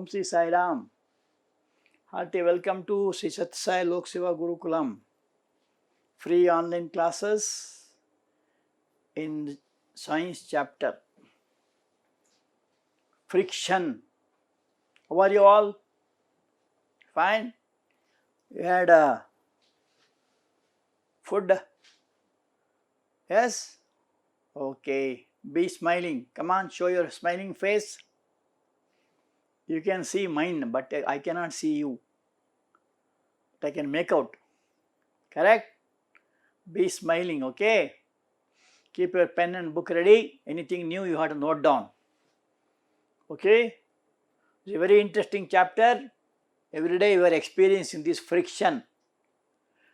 Sri Sai Ram. Hearty welcome to Sri Sathya Lok Seva Gurukulam. Free online classes in science chapter. Friction. How are you all? Fine? You had food? Yes? Okay. Be smiling. Come on, show your smiling face. You can see mine, but I cannot see you. But I can make out. Correct? Be smiling, okay? Keep your pen and book ready. Anything new you have to note down. Okay? It's a very interesting chapter. Every day you are experiencing this friction.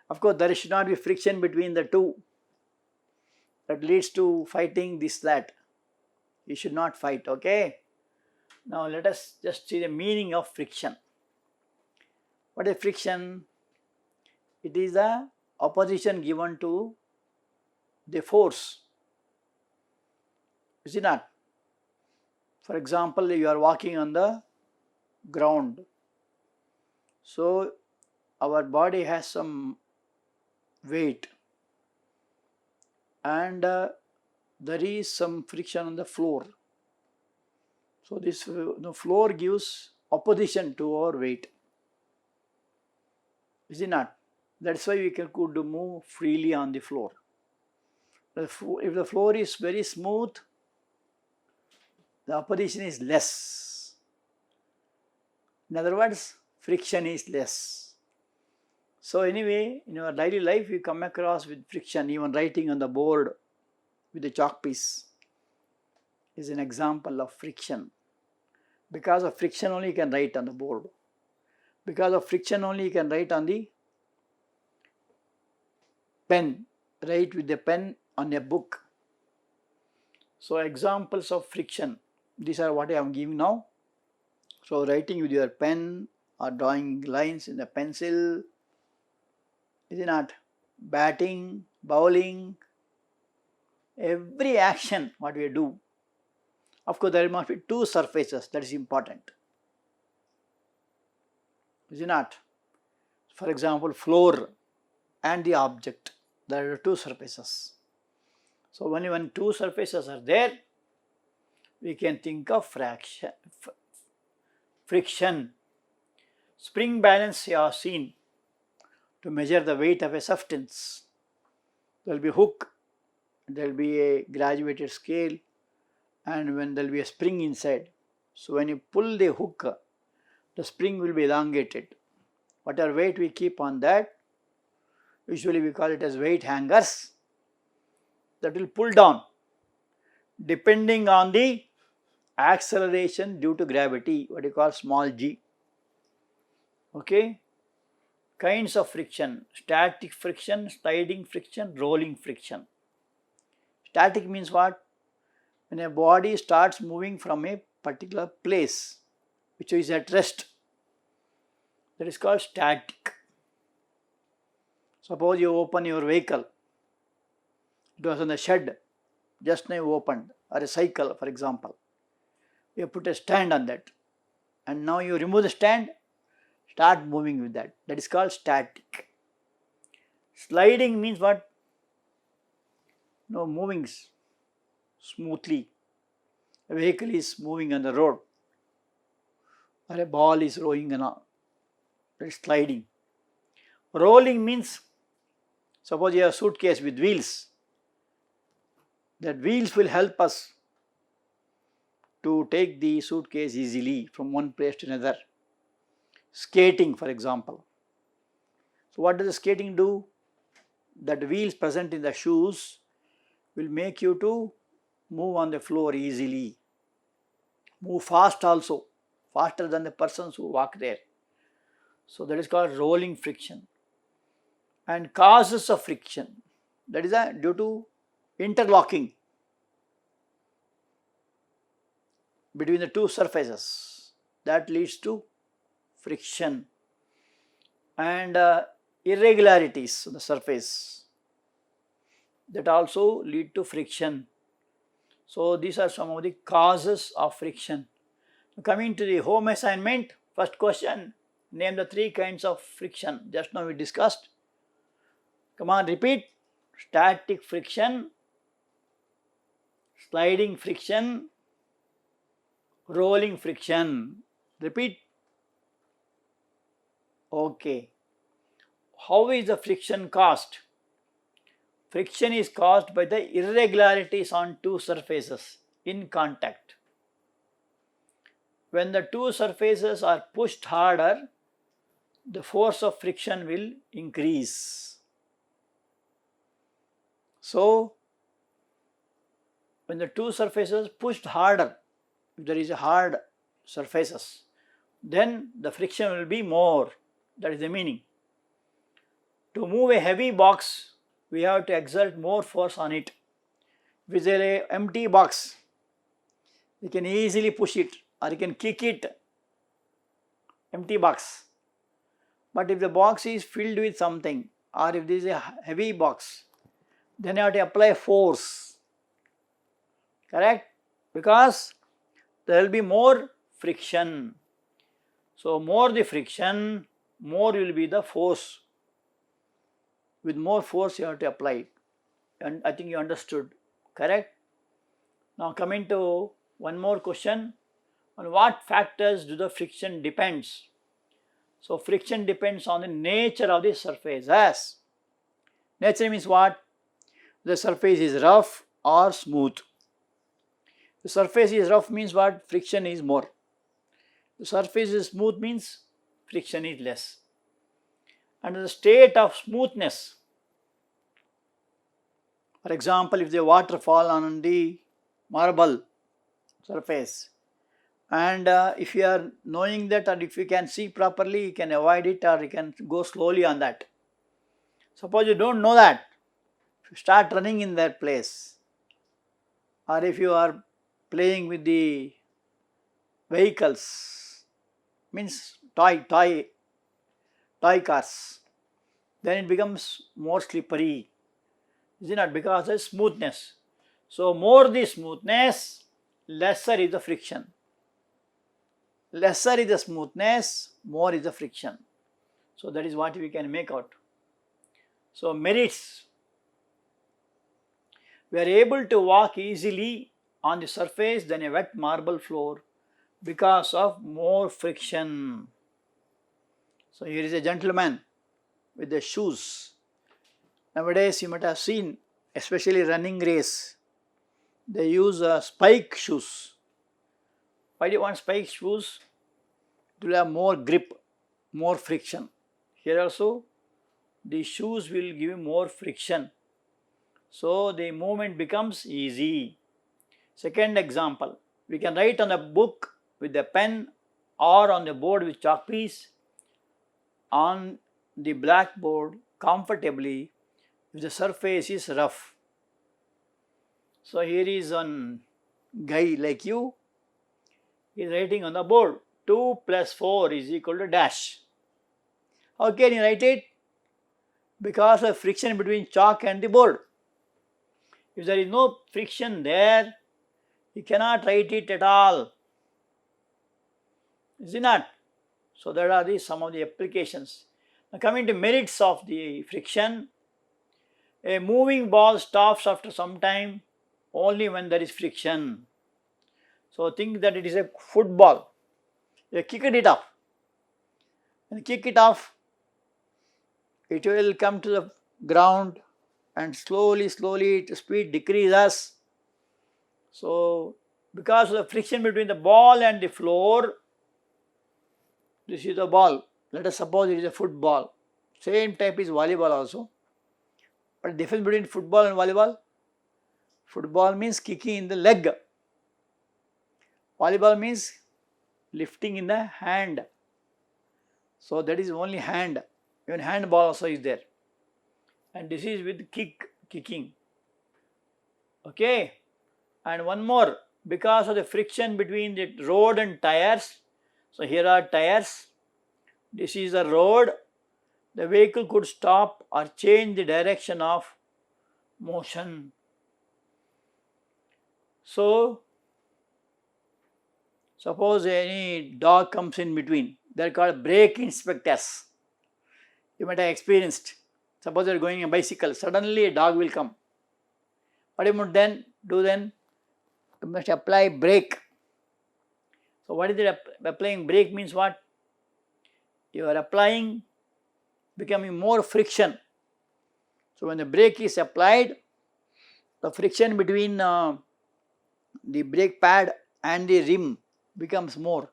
Of course, there should not be friction between the two. That leads to fighting, this, that. You should not fight, okay? Now let us just see the meaning of friction. What is friction? It is the opposition given to the force. Is it not? For example, you are walking on the ground. So our body has some weight and there is some friction on the floor. So this the floor gives opposition to our weight. Is it not? That's why we could move freely on the floor. If the floor is very smooth, the opposition is less. In other words, friction is less. So anyway, in our daily life, we come across with friction. Even writing on the board with a chalk piece is an example of friction. Because of friction only you can write on the board. Because of friction only you can write on the pen. Write with the pen on a book. So examples of friction. These are what I am giving now. So writing with your pen or drawing lines in the pencil. Is it not? Batting, bowling, every action what we do. Of course, there must be two surfaces, that is important. Is it not? For example, floor and the object, there are two surfaces. So when two surfaces are there, we can think of friction. Spring balance you have seen. To measure the weight of a substance, there will be a hook, there will be a graduated scale, and when there will be a spring inside. So when you pull the hook, the spring will be elongated. Whatever weight we keep on that, usually we call it as weight hangers, that will pull down depending on the acceleration due to gravity, what you call small g. Okay? Kinds of friction: static friction, sliding friction, rolling friction. Static means what? When a body starts moving from a particular place which is at rest, that is called static. Suppose you open your vehicle, it was on the shed, just now you opened, or a cycle for example. You put a stand on that and now you remove the stand, start moving with that. That is called static. Sliding means what? No, moving smoothly. A vehicle is moving on the road or a ball is rolling on. That is sliding. Rolling means, suppose you have a suitcase with wheels. That wheels will help us to take the suitcase easily from one place to another. Skating for example. So what does the skating do? That wheels present in the shoes will make you to move on the floor easily. Move fast also, faster than the persons who walk there. So that is called rolling friction. And causes of friction, that is due to interlocking between the two surfaces, that leads to friction. And irregularities on the surface, that also lead to friction. So these are some of the causes of friction. Coming to the home assignment, first question, name the 3 kinds of friction. Just now we discussed. Come on, repeat. Static friction, sliding friction, rolling friction. Repeat. Okay. How is the friction caused? Friction is caused by the irregularities on 2 surfaces in contact. When the 2 surfaces are pushed harder, the force of friction will increase. So, when the 2 surfaces pushed harder, if there is a hard surfaces, then the friction will be more. That is the meaning. To move a heavy box, we have to exert more force on it. If it is an empty box, you can easily push it or you can kick it, empty box. But if the box is filled with something, or if this is a heavy box, then you have to apply force. Correct? Because there will be more friction. So, more the friction, more will be the force. With more force you have to apply it. And I think you understood. Correct? Now coming to one more question. On what factors do the friction depends? So friction depends on the nature of the surface. As nature means what? The surface is rough or smooth. The surface is rough means what? Friction is more. The surface is smooth means friction is less. And the state of smoothness. For example, if the water fall on the marble surface, and if you are knowing that, or if you can see properly, you can avoid it or you can go slowly on that. Suppose you don't know that, if you start running in that place, or if you are playing with the vehicles, means toy cars, then it becomes more slippery, is it not? Because of smoothness. So more the smoothness, lesser is the friction. Lesser is the smoothness, more is the friction. So that is what we can make out. So merits. We are able to walk easily on the surface than a wet marble floor because of more friction. So here is a gentleman with the shoes. Nowadays you might have seen, especially running race, they use spike shoes. Why do you want spike shoes? It will have more grip, more friction. Here also the shoes will give you more friction. So the movement becomes easy. Second example, we can write on a book with a pen or on the board with chalk piece on the blackboard comfortably if the surface is rough. So here is one guy like you, he is writing on the board 2 plus 4 is equal to dash. How can you write it? Because of friction between chalk and the board. If there is no friction there, you cannot write it at all. Is it not? So that are some of the applications. Now coming to merits of the friction, a moving ball stops after some time only when there is friction. So think that it is a football. You kick it off. When you kick it off, it will come to the ground and slowly its speed decreases. So because of the friction between the ball and the floor, this is the ball. Let us suppose it is a football. Same type is volleyball also. But the difference between football and volleyball? Football means kicking in the leg. Volleyball means lifting in the hand. So that is only hand. Even handball also is there. And this is with kicking. Okay. And one more, because of the friction between the road and tires. So here are tires. This is the road. The vehicle could stop or change the direction of motion. So Suppose any dog comes in between, they are called brake inspectors. You might have experienced. Suppose you are going on a bicycle, suddenly a dog will come. What you must then do then? You must apply brake. So what is it? Applying brake means what? You are applying, becoming more friction. So when the brake is applied, the friction between the brake pad and the rim becomes more,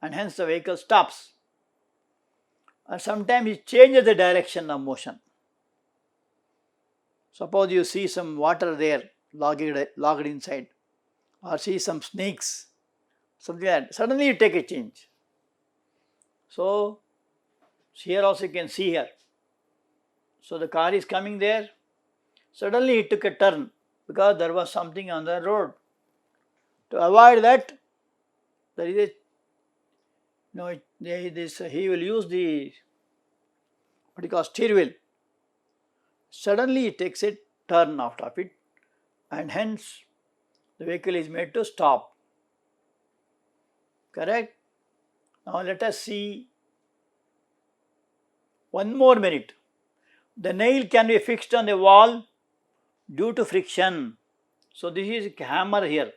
and hence the vehicle stops. And sometimes it changes the direction of motion. Suppose you see some water there logged inside, or see some snakes, something like that. Suddenly you take a change. So here also you can see here. So the car is coming there. Suddenly it took a turn because there was something on the road. To avoid that, there is he will use the what you call steer wheel. Suddenly it takes a turn out of it, and hence the vehicle is made to stop. Correct? Now let us see one more merit. The nail can be fixed on the wall due to friction. So this is a hammer here,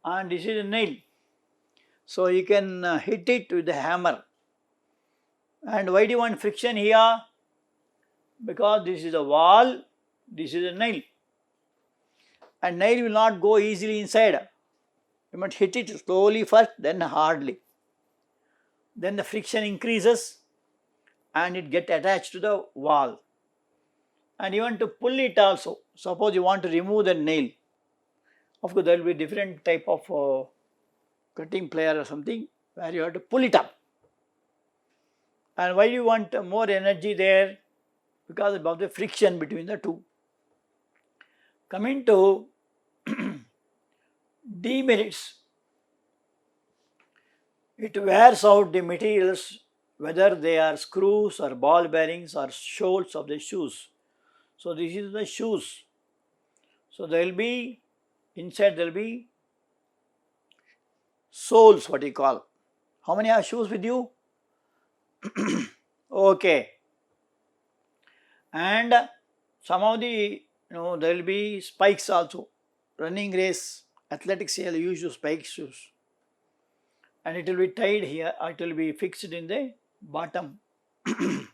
and this is a nail. So you can hit it with the hammer. And why do you want friction here? Because this is a wall, this is a nail. And nail will not go easily inside. You must hit it slowly first, then hardly. Then the friction increases and it gets attached to the wall. And you want to pull it also. Suppose you want to remove the nail. Of course, there will be different type of cutting plier or something where you have to pull it up. And why do you want more energy there? Because of the friction between the two. Coming to demerits, it wears out the materials, whether they are screws or ball bearings or soles of the shoes. So this is the shoes. So there will be, inside there will be soles, what you call. How many have shoes with you? Okay. And some of the, there will be spikes also. Running race, athletics here use spike shoes. And it will be tied here, or it will be fixed in the bottom. It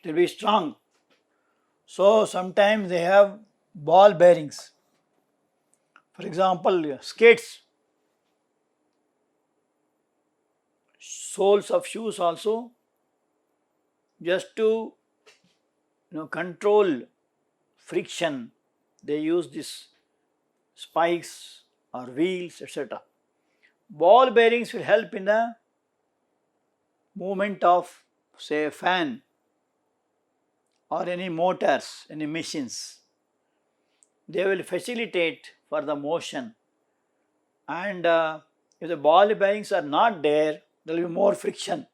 will be strong. So sometimes they have ball bearings. For example, skates, soles of shoes also, just to control friction, they use this spikes or wheels, etc. Ball bearings will help in the movement of, say, a fan or any motors, any machines. They will facilitate for the motion, and if the ball bearings are not there, there will be more friction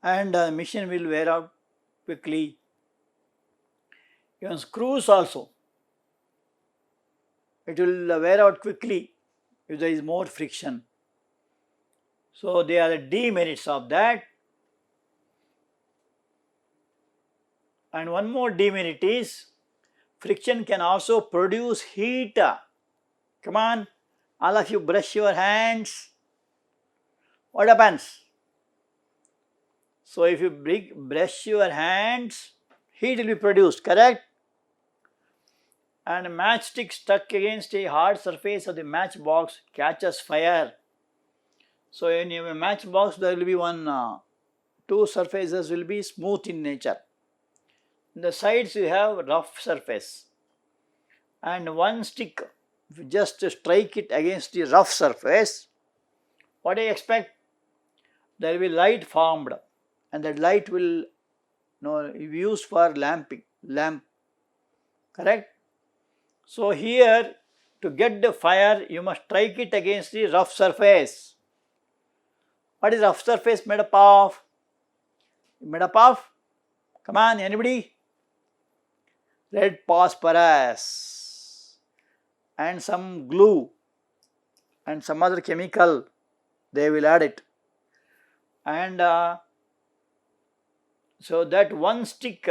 and the machine will wear out quickly. Even screws also, it will wear out quickly if there is more friction. So they are the demerits of that. And one more demerit is friction can also produce heat. Come on, all of you brush your hands. What happens? So if you brush your hands, heat will be produced, correct? And a matchstick stuck against a hard surface of the matchbox catches fire. So in a matchbox there will be two surfaces will be smooth in nature. In the sides you have rough surface, and one stick, if you just strike it against the rough surface, what do you expect? There will be light formed, and that light will be used for lamp, correct? So here, to get the fire, you must strike it against the rough surface. What is rough surface made up of? Made up of? Come on, anybody? Red phosphorus. and some glue and some other chemical, they will add it. And so that one stick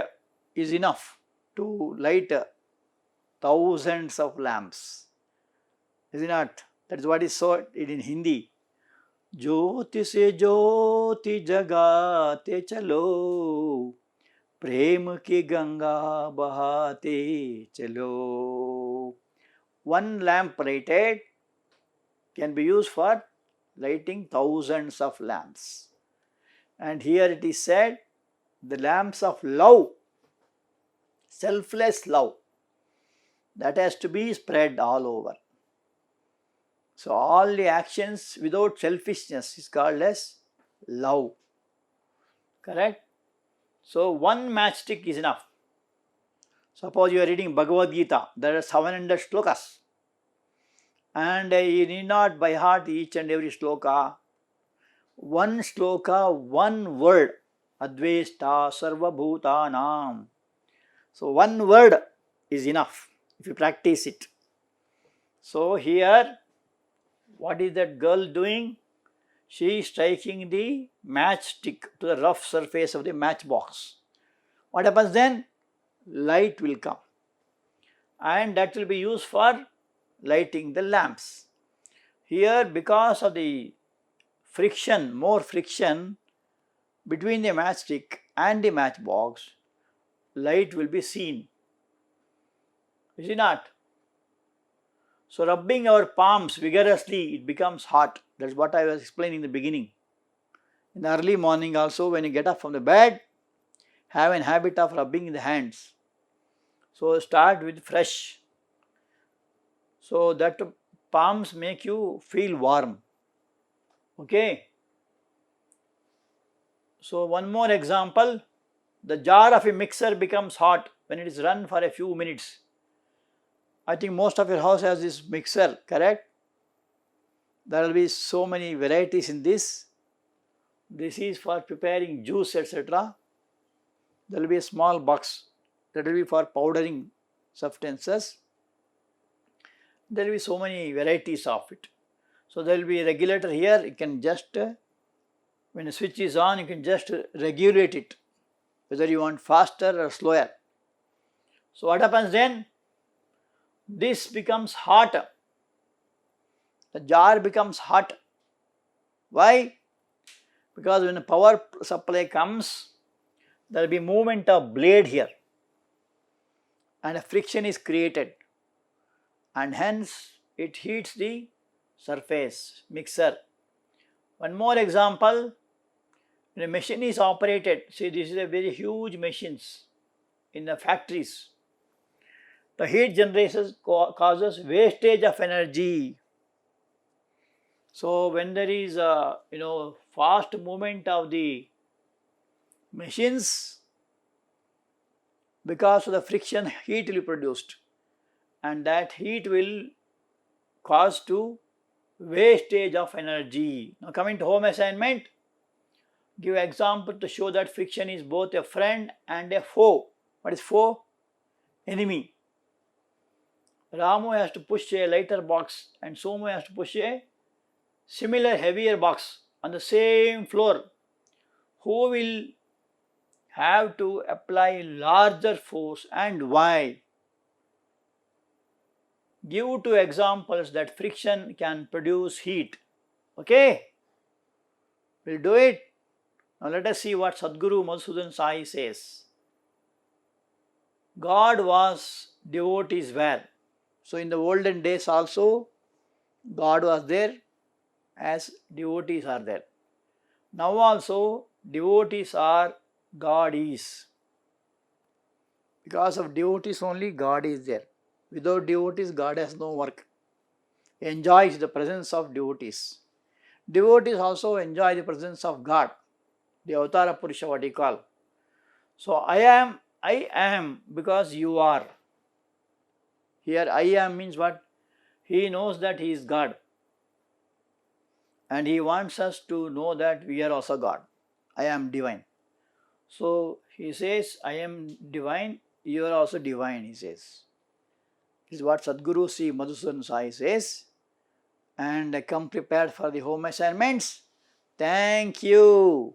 is enough to light thousands of lamps. Is it not? That is what is so in Hindi. ज्योति से ज्योति जगाते चलो, प्रेम की गंगा बहाते चलो. One lamp lighted can be used for lighting thousands of lamps. And here it is said, the lamps of love, selfless love, that has to be spread all over. So all the actions without selfishness is called as love. Correct? So one matchstick is enough. Suppose you are reading Bhagavad Gita, there are 700 slokas, and you need not by heart each and every sloka. One sloka, one word, Advesta Sarva Bhutanam. So one word is enough if you practice it. So here, what is that girl doing? She is striking the matchstick to the rough surface of the matchbox. What happens then? Light will come, and that will be used for lighting the lamps. Here, because of the friction, more friction between the matchstick and the matchbox, light will be seen. Is it not? So rubbing our palms vigorously, it becomes hot. That's what I was explaining in the beginning. In the early morning also, when you get up from the bed, have an habit of rubbing the hands. So start with fresh. So that palms make you feel warm. Okay. So one more example, the jar of a mixer becomes hot when it is run for a few minutes. I think most of your house has this mixer, correct? There will be so many varieties in this. This is for preparing juice, etc. There will be a small box that will be for powdering substances. There will be so many varieties of it. So there will be a regulator here. You can just, when the switch is on, you can just regulate it, whether you want faster or slower. So what happens then? This becomes hot. The jar becomes hot. Why? Because when the power supply comes, there will be movement of blade here, and a friction is created, and hence it heats the surface, mixer. One more example, when a machine is operated, see, this is a very huge machines in the factories. The heat generation causes wastage of energy. So when there is a fast movement of the machines, because of the friction, heat will be produced, and that heat will cause to wastage of energy. Now coming to home assignment, give example to show that friction is both a friend and a foe. What is foe? Enemy. Ramu has to push a lighter box and Somu has to push a similar heavier box on the same floor. Who will have to apply larger force and why? Give two examples that friction can produce heat. Okay? We'll do it. Now let us see what Sadguru Madhusudan Sai says. God was, devotees were. So in the olden days also, God was there as devotees are there. Now also, devotees are, God is. Because of devotees only, God is there. Without devotees, God has no work. He enjoys the presence of devotees. Devotees also enjoy the presence of God, the Avatara Purusha, what he call. So I am because you are. Here I am means what? He knows that he is God. And he wants us to know that we are also God. I am divine. So he says, I am divine, you are also divine, he says. This is what Sadhguru Sri Madhusudan Sai says. And come prepared for the home assignments. Thank you.